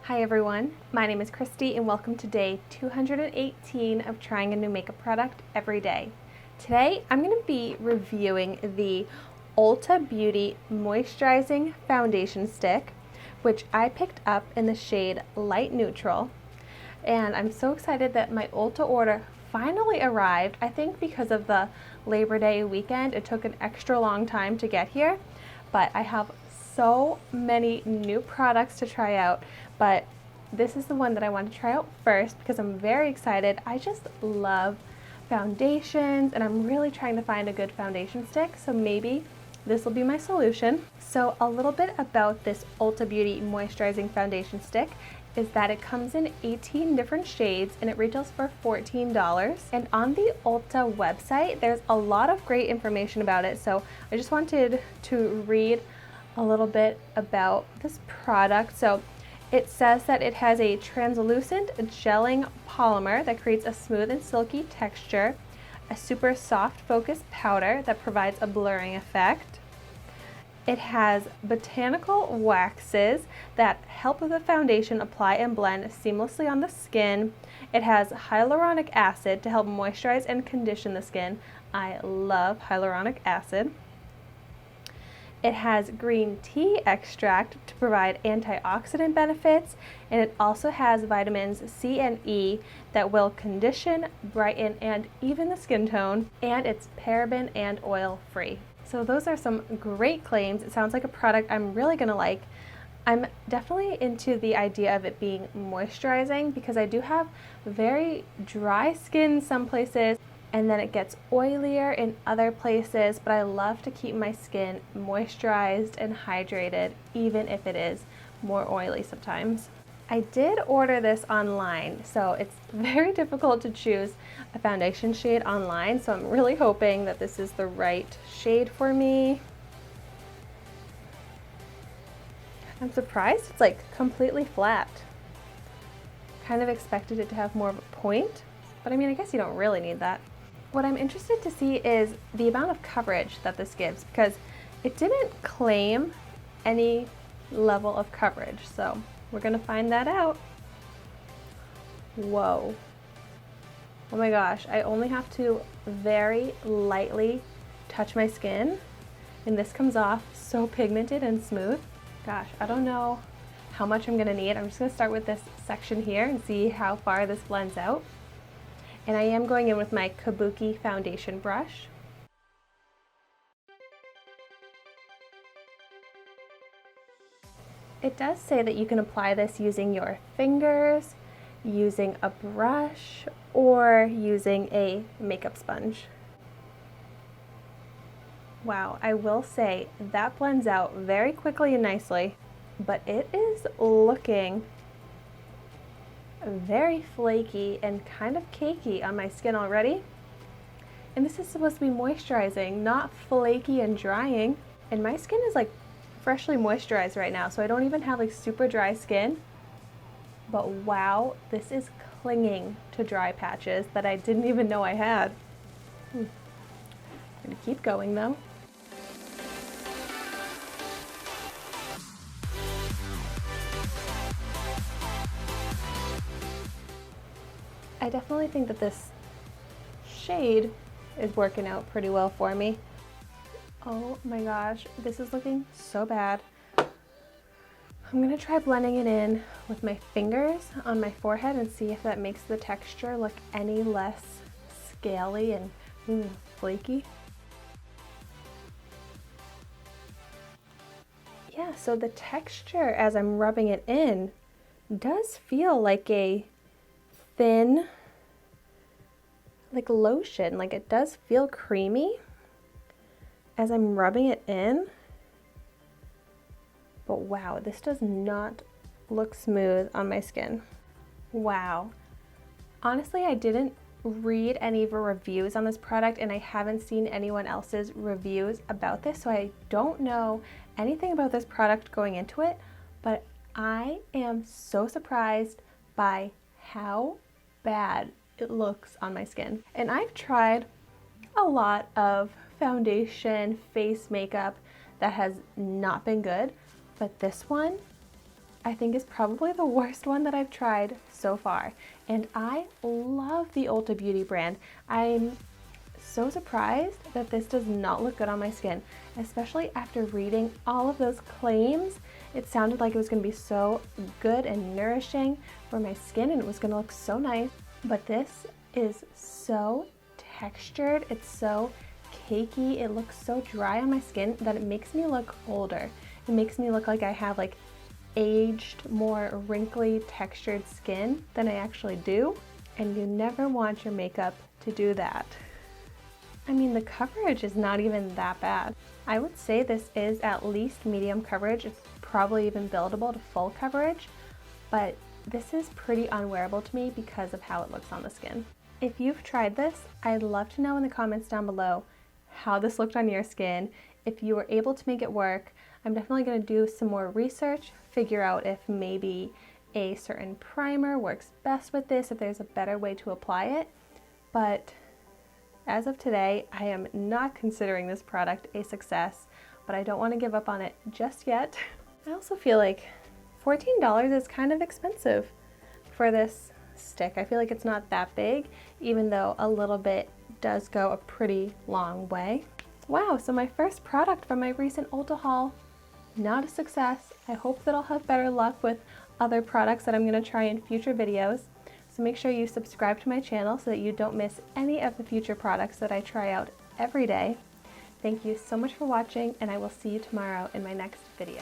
Hi everyone, my name is Christy and welcome to day 218 of trying a new makeup product every day. Today I'm going to be reviewing the Ulta Beauty Moisturizing Foundation Stick, which I picked up in the shade Light Neutral. And I'm so excited that my Ulta order finally arrived. I think because of the Labor Day weekend, it took an extra long time to get here, but I have so many new products to try out, but this is the one that I want to try out first because I'm very excited. I just love foundations and I'm really trying to find a good foundation stick, so maybe this will be my solution. So a little bit about this Ulta Beauty Moisturizing Foundation Stick is that it comes in 18 different shades and it retails for $14. And on the Ulta website, there's a lot of great information about it. So I just wanted to read a little bit about this product. So it says that it has a translucent gelling polymer that creates a smooth and silky texture, a super soft focused powder that provides a blurring effect. It has botanical waxes that help the foundation apply and blend seamlessly on the skin. It has hyaluronic acid to help moisturize and condition the skin. I love hyaluronic acid. It has green tea extract to provide antioxidant benefits, and it also has vitamins C and E that will condition, brighten, and even the skin tone, and it's paraben and oil free. So those are some great claims. It sounds like a product I'm really gonna like. I'm definitely into the idea of it being moisturizing because I do have very dry skin some places, and then it gets oilier in other places, but I love to keep my skin moisturized and hydrated, even if it is more oily sometimes. I did order this online, so it's very difficult to choose a foundation shade online, so I'm really hoping that this is the right shade for me. I'm surprised it's like completely flat. Kind of expected it to have more of a point, but I mean, I guess you don't really need that. What I'm interested to see is the amount of coverage that this gives, because it didn't claim any level of coverage, so we're gonna find that out. Whoa. Oh my gosh, I only have to very lightly touch my skin, and this comes off so pigmented and smooth. Gosh, I don't know how much I'm gonna need. I'm just gonna start with this section here and see how far this blends out. And I am going in with my Kabuki foundation brush. It does say that you can apply this using your fingers, using a brush, or using a makeup sponge. Wow, I will say that blends out very quickly and nicely, but it is looking very flaky and kind of cakey on my skin already. And this is supposed to be moisturizing, not flaky and drying. And my skin is like freshly moisturized right now, so I don't even have like super dry skin. But wow, this is clinging to dry patches that I didn't even know I had. I'm gonna keep going though. I definitely think that this shade is working out pretty well for me. Oh my gosh, this is looking so bad. I'm gonna try blending it in with my fingers on my forehead and see if that makes the texture look any less scaly and flaky. Yeah, so the texture as I'm rubbing it in does feel like a thin, like lotion, like it does feel creamy as I'm rubbing it in. But wow, this does not look smooth on my skin. Wow. Honestly, I didn't read any of the reviews on this product and I haven't seen anyone else's reviews about this, so I don't know anything about this product going into it, but I am so surprised by how bad it looks on my skin. And I've tried a lot of foundation, face makeup that has not been good, but this one I think is probably the worst one that I've tried so far. And I love the Ulta Beauty brand. I'm so surprised that this does not look good on my skin, especially after reading all of those claims. It sounded like it was going to be so good and nourishing for my skin, and it was going to look so nice. But this is so textured, it's so cakey, it looks so dry on my skin that it makes me look older. It makes me look like I have like aged, more wrinkly textured skin than I actually do, and you never want your makeup to do that. I mean, the coverage is not even that bad. I would say this is at least medium coverage. It's probably even buildable to full coverage, but this is pretty unwearable to me because of how it looks on the skin. If you've tried this, I'd love to know in the comments down below how this looked on your skin, if you were able to make it work. I'm definitely going to do some more research, figure out if maybe a certain primer works best with this, if there's a better way to apply it. But as of today, I am not considering this product a success, but I don't want to give up on it just yet. I also feel like $14 is kind of expensive for this stick. I feel like it's not that big, even though a little bit does go a pretty long way. Wow, so my first product from my recent Ulta haul, not a success. I hope that I'll have better luck with other products that I'm going to try in future videos. So make sure you subscribe to my channel so that you don't miss any of the future products that I try out every day. Thank you so much for watching, and I will see you tomorrow in my next video.